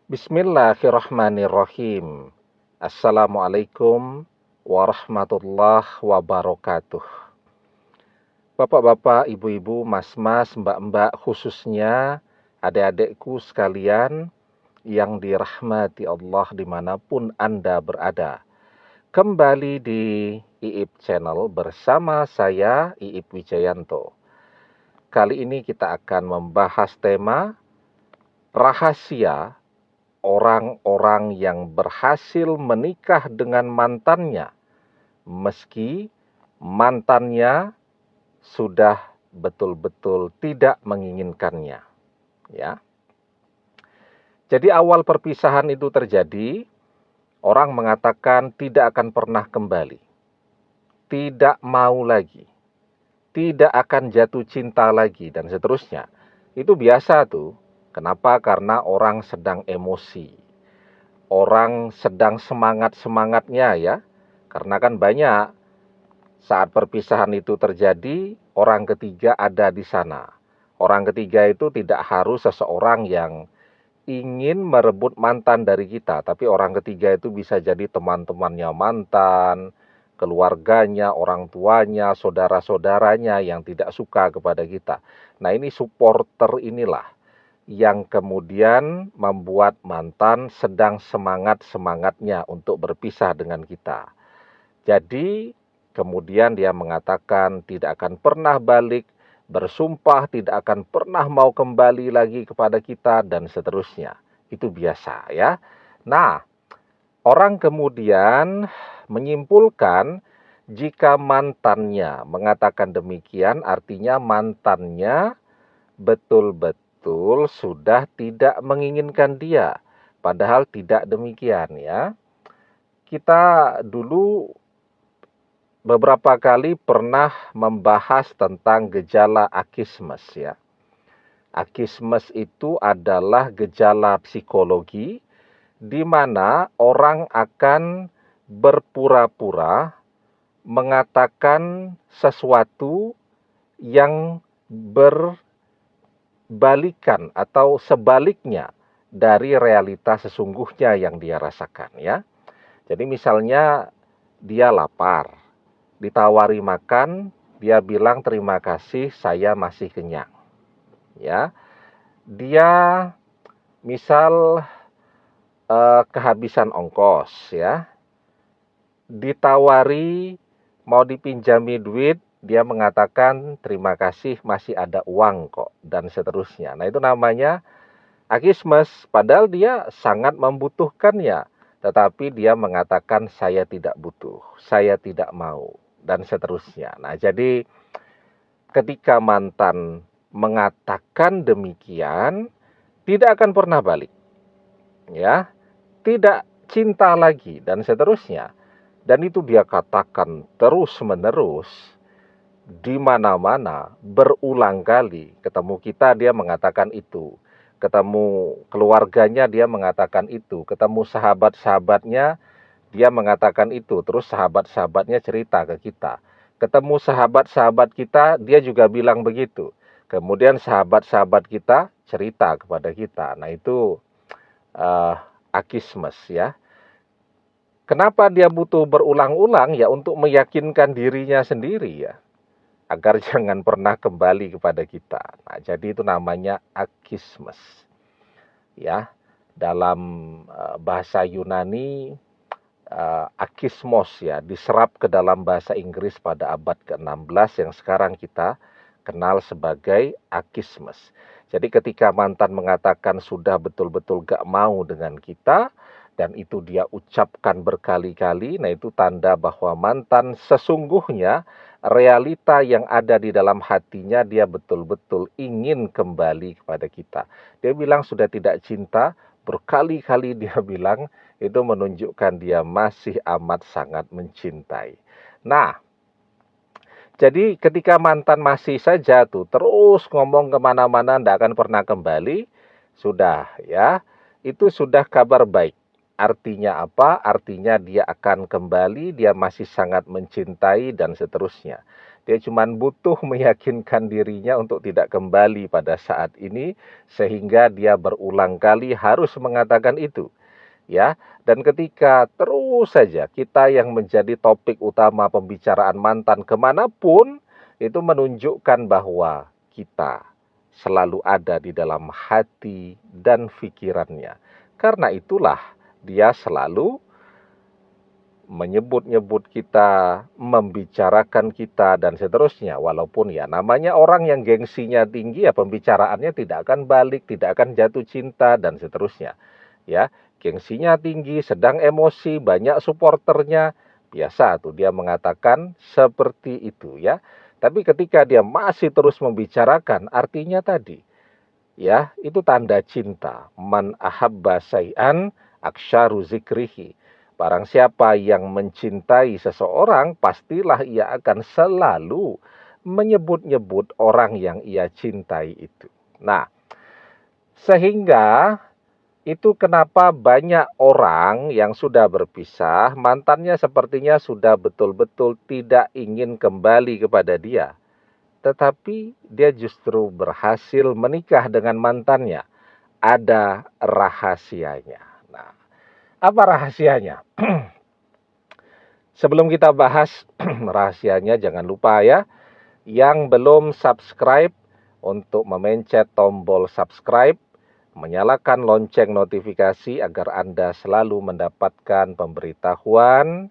Bismillahirrahmanirrahim. Assalamualaikum warahmatullahi wabarakatuh. Bapak-bapak, ibu-ibu, mas-mas, mbak-mbak, khususnya adik-adikku sekalian yang dirahmati Allah dimanapun Anda berada. Kembali di IIP Channel bersama saya, IIP Wijayanto. Kali ini kita akan membahas tema rahasia orang-orang yang berhasil menikah dengan mantannya, meski mantannya sudah betul-betul tidak menginginkannya. Ya. Jadi awal perpisahan itu terjadi, orang mengatakan tidak akan pernah kembali, tidak mau lagi, tidak akan jatuh cinta lagi, dan seterusnya. Itu biasa tuh. Kenapa? Karena orang sedang emosi. Orang sedang semangat-semangatnya ya. Karena kan banyak saat perpisahan itu terjadi, orang ketiga ada di sana. Orang ketiga itu tidak harus seseorang yang ingin merebut mantan dari kita, tapi orang ketiga itu bisa jadi teman-temannya mantan, keluarganya, orang tuanya, saudara-saudaranya yang tidak suka kepada kita. Nah, ini supporter inilah yang kemudian membuat mantan sedang semangat-semangatnya untuk berpisah dengan kita. Jadi, kemudian dia mengatakan tidak akan pernah balik, bersumpah tidak akan pernah mau kembali lagi kepada kita, dan seterusnya. Itu biasa ya. Nah, orang kemudian menyimpulkan jika mantannya mengatakan demikian, artinya mantannya betul-betul sudah tidak menginginkan dia. Padahal tidak demikian ya. Kita dulu beberapa kali pernah membahas tentang gejala akismes ya. Akismes itu adalah gejala psikologi di mana orang akan berpura-pura mengatakan sesuatu yang berbalikan atau sebaliknya dari realitas sesungguhnya yang dia rasakan ya. Jadi misalnya dia lapar, ditawari makan, dia bilang terima kasih, saya masih kenyang. Ya, dia misal kehabisan ongkos, ya, ditawari mau dipinjami duit, dia mengatakan terima kasih masih ada uang kok, dan seterusnya. Nah itu namanya akismes, padahal dia sangat membutuhkannya, tetapi dia mengatakan saya tidak butuh, saya tidak mau, dan seterusnya. Nah jadi ketika mantan mengatakan demikian, tidak akan pernah balik, ya, tidak cinta lagi, dan seterusnya. Dan itu dia katakan terus-menerus di mana-mana, berulang kali. Ketemu kita dia mengatakan itu, ketemu keluarganya dia mengatakan itu, ketemu sahabat-sahabatnya dia mengatakan itu, terus sahabat-sahabatnya cerita ke kita. Ketemu sahabat-sahabat kita, dia juga bilang begitu. Kemudian sahabat-sahabat kita cerita kepada kita. Nah itu akismes ya. Kenapa dia butuh berulang-ulang? Ya untuk meyakinkan dirinya sendiri ya, agar jangan pernah kembali kepada kita. Nah jadi itu namanya akismes. Ya, dalam bahasa Yunani akismos ya, diserap ke dalam bahasa Inggris pada abad ke-16 yang sekarang kita kenal sebagai akismes. Jadi ketika mantan mengatakan sudah betul-betul gak mau dengan kita, dan itu dia ucapkan berkali-kali, nah itu tanda bahwa mantan sesungguhnya realita yang ada di dalam hatinya dia betul-betul ingin kembali kepada kita. Dia bilang sudah tidak cinta, berkali-kali dia bilang, itu menunjukkan dia masih amat sangat mencintai. Nah, jadi ketika mantan masih saja tuh terus ngomong kemana-mana tidak akan pernah kembali, sudah ya, itu sudah kabar baik. Artinya apa? Artinya dia akan kembali, dia masih sangat mencintai dan seterusnya. Dia cuma butuh meyakinkan dirinya untuk tidak kembali pada saat ini, sehingga dia berulang kali harus mengatakan itu. Ya, dan ketika terus saja kita yang menjadi topik utama pembicaraan mantan kemanapun, itu menunjukkan bahwa kita selalu ada di dalam hati dan pikirannya. Karena itulah dia selalu menyebut-nyebut kita, membicarakan kita, dan seterusnya. Walaupun ya namanya orang yang gengsinya tinggi, ya pembicaraannya tidak akan balik, tidak akan jatuh cinta, dan seterusnya. Ya, gengsinya tinggi, sedang emosi, banyak supporternya, biasa tuh dia mengatakan seperti itu ya. Tapi ketika dia masih terus membicarakan, artinya tadi, ya, itu tanda cinta. Man ahabba say'an aksyaru zikrihi. Barang siapa yang mencintai seseorang, pastilah ia akan selalu menyebut-nyebut orang yang ia cintai itu. Nah, sehingga itu kenapa banyak orang yang sudah berpisah, mantannya sepertinya sudah betul-betul tidak ingin kembali kepada dia. Tetapi dia justru berhasil menikah dengan mantannya. Ada rahasianya. Nah, apa rahasianya? Sebelum kita bahas rahasianya, jangan lupa ya, yang belum subscribe untuk memencet tombol subscribe, menyalakan lonceng notifikasi agar Anda selalu mendapatkan pemberitahuan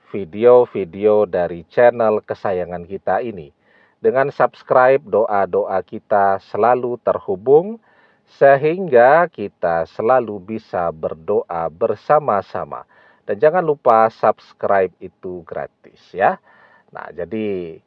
video-video dari channel kesayangan kita ini. Dengan subscribe, doa-doa kita selalu terhubung sehingga kita selalu bisa berdoa bersama-sama. Dan jangan lupa subscribe itu gratis ya. Nah, jadi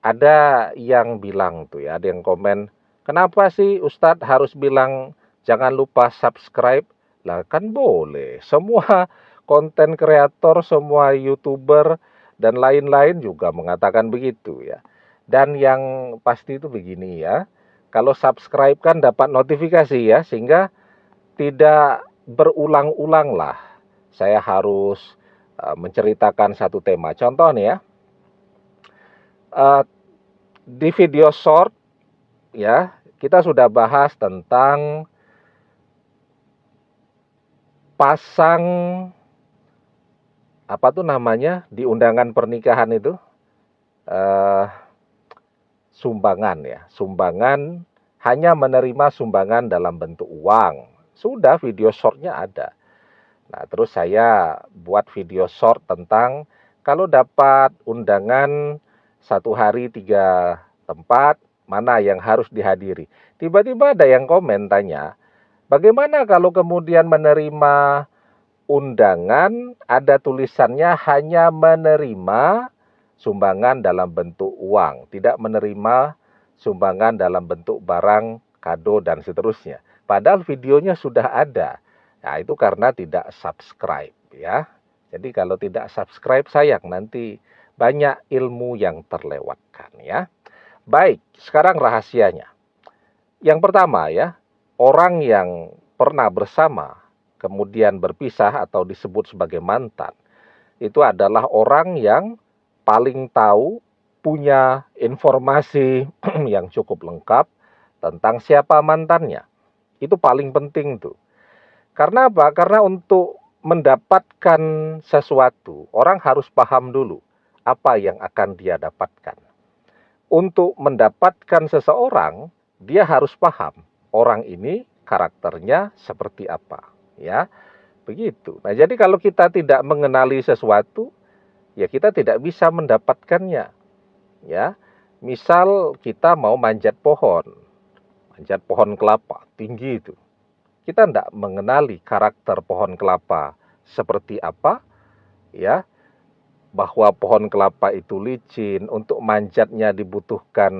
ada yang bilang tuh ya, ada yang komen, kenapa sih Ustadz harus bilang jangan lupa subscribe? Lah kan boleh, semua konten kreator, semua YouTuber, dan lain-lain juga mengatakan begitu ya. Dan yang pasti itu begini ya, kalau subscribe kan dapat notifikasi ya, sehingga tidak berulang-ulang lah saya harus menceritakan satu tema. Contoh nih ya, di video short ya, kita sudah bahas tentang pasang apa tuh namanya di undangan pernikahan itu, eh, sumbangan ya, sumbangan, hanya menerima sumbangan dalam bentuk uang. Sudah video shortnya ada. Nah, terus saya buat video short tentang kalau dapat undangan satu hari 3 tempat, mana yang harus dihadiri. Tiba-tiba ada yang komen tanya, bagaimana kalau kemudian menerima undangan, ada tulisannya hanya menerima sumbangan dalam bentuk uang, tidak menerima sumbangan dalam bentuk barang, kado, dan seterusnya. Padahal videonya sudah ada. Nah, itu karena tidak subscribe ya. Jadi kalau tidak subscribe sayang, nanti banyak ilmu yang terlewatkan ya. Baik, sekarang rahasianya. Yang pertama ya, orang yang pernah bersama kemudian berpisah atau disebut sebagai mantan, itu adalah orang yang paling tahu, punya informasi yang cukup lengkap tentang siapa mantannya. Itu paling penting tuh. Karena apa? Karena untuk mendapatkan sesuatu, orang harus paham dulu apa yang akan dia dapatkan. Untuk mendapatkan seseorang, dia harus paham orang ini karakternya seperti apa, ya. Begitu. Nah, jadi kalau kita tidak mengenali sesuatu, ya kita tidak bisa mendapatkannya, ya. Misal kita mau manjat pohon kelapa tinggi itu. Kita tidak mengenali karakter pohon kelapa seperti apa, ya, bahwa pohon kelapa itu licin, untuk manjatnya dibutuhkan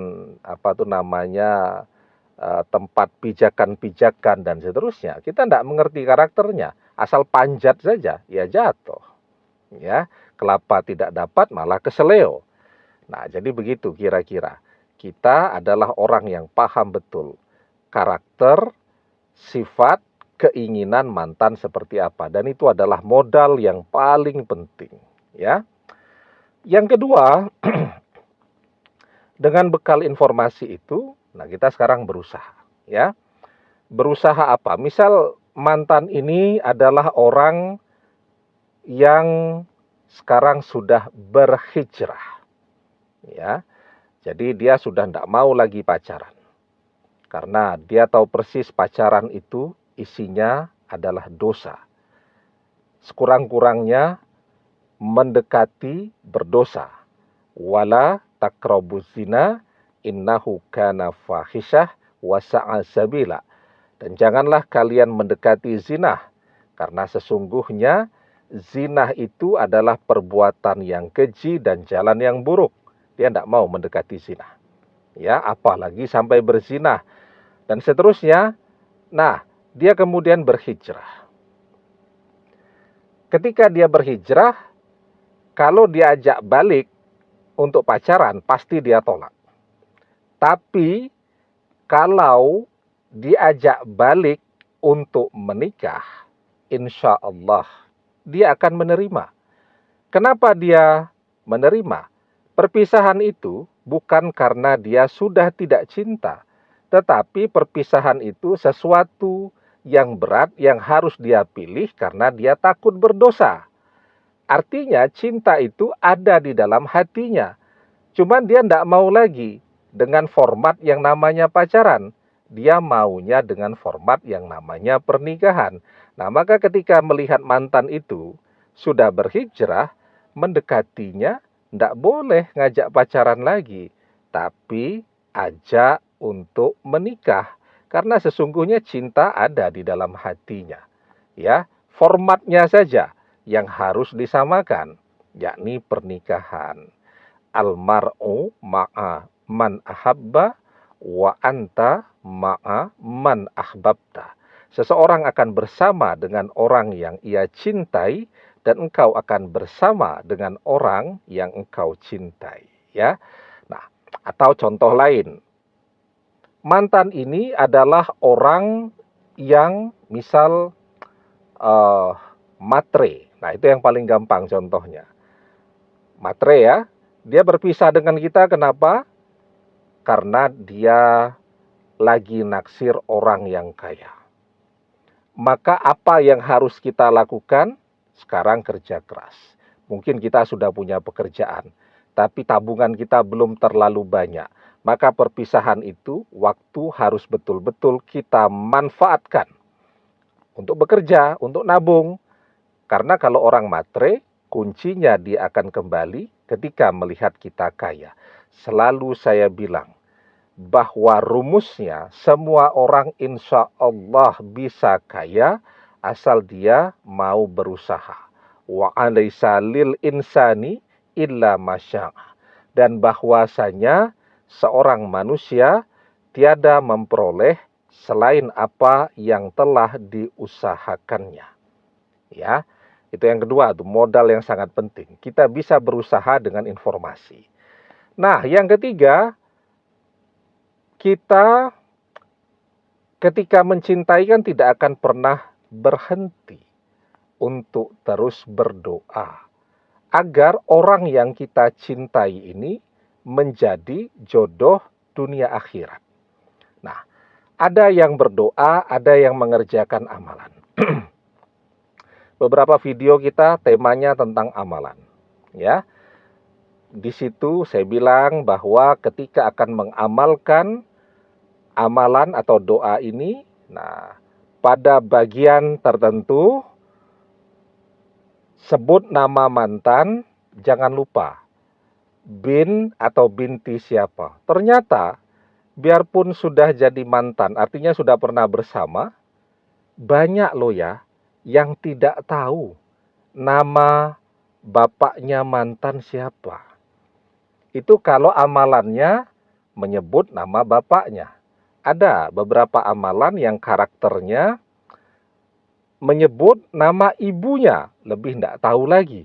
apa tuh namanya tempat pijakan-pijakan dan seterusnya. Kita tidak mengerti karakternya, asal panjat saja ya jatuh. Ya, kelapa tidak dapat malah keseleo. Nah, jadi begitu kira-kira. Kita adalah orang yang paham betul karakter, sifat, keinginan mantan seperti apa, dan itu adalah modal yang paling penting, ya. Yang kedua, dengan bekal informasi itu, nah kita sekarang berusaha, ya. Berusaha apa? Misal mantan ini adalah orang yang sekarang sudah berhijrah, ya. Jadi dia sudah tidak mau lagi pacaran. Karena dia tahu persis pacaran itu isinya adalah dosa. Sekurang-kurangnya mendekati berdosa. Wala taqrabuz zina innahu kana fahisyah wa sa'a sabila. Dan janganlah kalian mendekati zina, karena sesungguhnya zina itu adalah perbuatan yang keji dan jalan yang buruk. Dia tidak mau mendekati zina. Ya, apalagi sampai berzina dan seterusnya. Nah, dia kemudian berhijrah. Ketika dia berhijrah, kalau diajak balik untuk pacaran, pasti dia tolak. Tapi kalau diajak balik untuk menikah, insya Allah dia akan menerima. Kenapa dia menerima? Perpisahan itu bukan karena dia sudah tidak cinta, tetapi perpisahan itu sesuatu yang berat yang harus dia pilih karena dia takut berdosa. Artinya cinta itu ada di dalam hatinya. Cuman dia tidak mau lagi dengan format yang namanya pacaran. Dia maunya dengan format yang namanya pernikahan. Nah, maka ketika melihat mantan itu sudah berhijrah, mendekatinya tidak boleh ngajak pacaran lagi, tapi ajak untuk menikah. Karena sesungguhnya cinta ada di dalam hatinya. Ya, formatnya saja yang harus disamakan, yakni pernikahan. Almar'u ma'a man ahabba wa anta ma'a man ahbabta. Seseorang akan bersama dengan orang yang ia cintai, dan engkau akan bersama dengan orang yang engkau cintai, ya. Nah, atau contoh lain, mantan ini adalah orang yang misal matre. Nah, itu yang paling gampang contohnya. Matre, ya. Dia berpisah dengan kita, kenapa? Karena dia lagi naksir orang yang kaya. Maka apa yang harus kita lakukan? Sekarang kerja keras. Mungkin kita sudah punya pekerjaan, tapi tabungan kita belum terlalu banyak. Maka perpisahan itu, waktu harus betul-betul kita manfaatkan untuk bekerja, untuk nabung. Karena kalau orang matre, kuncinya dia akan kembali ketika melihat kita kaya. Selalu saya bilang bahwa rumusnya semua orang insya Allah bisa kaya asal dia mau berusaha. Wa alaysa lil insani illa masya'a. Dan bahwasanya seorang manusia tiada memperoleh selain apa yang telah diusahakannya. Ya, itu yang kedua, itu modal yang sangat penting. Kita bisa berusaha dengan informasi. Nah, yang ketiga, kita ketika mencintai kan tidak akan pernah berhenti untuk terus berdoa agar orang yang kita cintai ini menjadi jodoh dunia akhirat. Nah, ada yang berdoa, ada yang mengerjakan amalan. Beberapa video kita temanya tentang amalan, ya. Di situ saya bilang bahwa ketika akan mengamalkan amalan atau doa ini, nah, pada bagian tertentu sebut nama mantan, jangan lupa bin atau binti siapa. Ternyata biarpun sudah jadi mantan, artinya sudah pernah bersama, banyak loh ya yang tidak tahu nama bapaknya mantan siapa. Itu kalau amalannya menyebut nama bapaknya. Ada beberapa amalan yang karakternya menyebut nama ibunya, lebih tidak tahu lagi.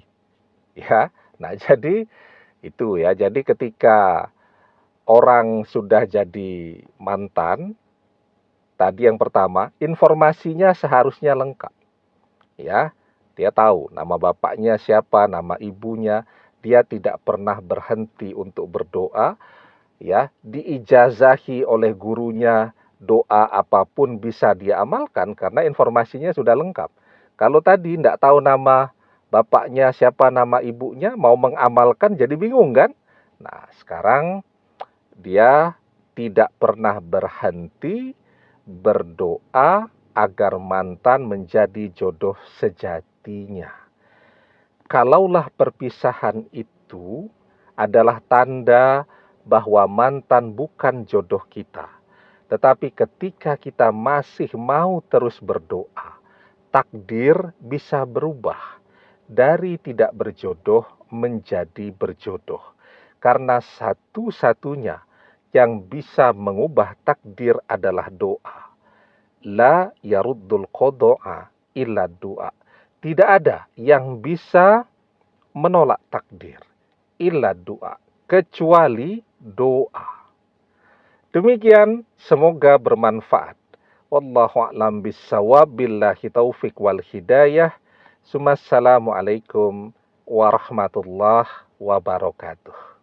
Ya, nah jadi itu ya. Jadi ketika orang sudah jadi mantan, Tadi yang pertama, informasinya seharusnya lengkap. Ya, dia tahu nama bapaknya siapa, nama ibunya, dia tidak pernah berhenti untuk berdoa, ya, diijazahi oleh gurunya, doa apapun bisa dia amalkan karena informasinya sudah lengkap. Kalau tadi tidak tahu nama bapaknya siapa, nama ibunya, mau mengamalkan jadi bingung kan? Nah, sekarang dia tidak pernah berhenti berdoa agar mantan menjadi jodoh sejatinya. Kalaulah perpisahan itu adalah tanda bahwa mantan bukan jodoh kita, tetapi ketika kita masih mau terus berdoa, takdir bisa berubah dari tidak berjodoh menjadi berjodoh. Karena satu-satunya yang bisa mengubah takdir adalah doa. La yaruddul qada'a illa doa. Tidak ada yang bisa menolak takdir illa doa, kecuali doa. Demikian, semoga bermanfaat. Wallahu a'lam bissawab, billahi taufik wal hidayah. Assalamualaikum warahmatullahi wabarakatuh.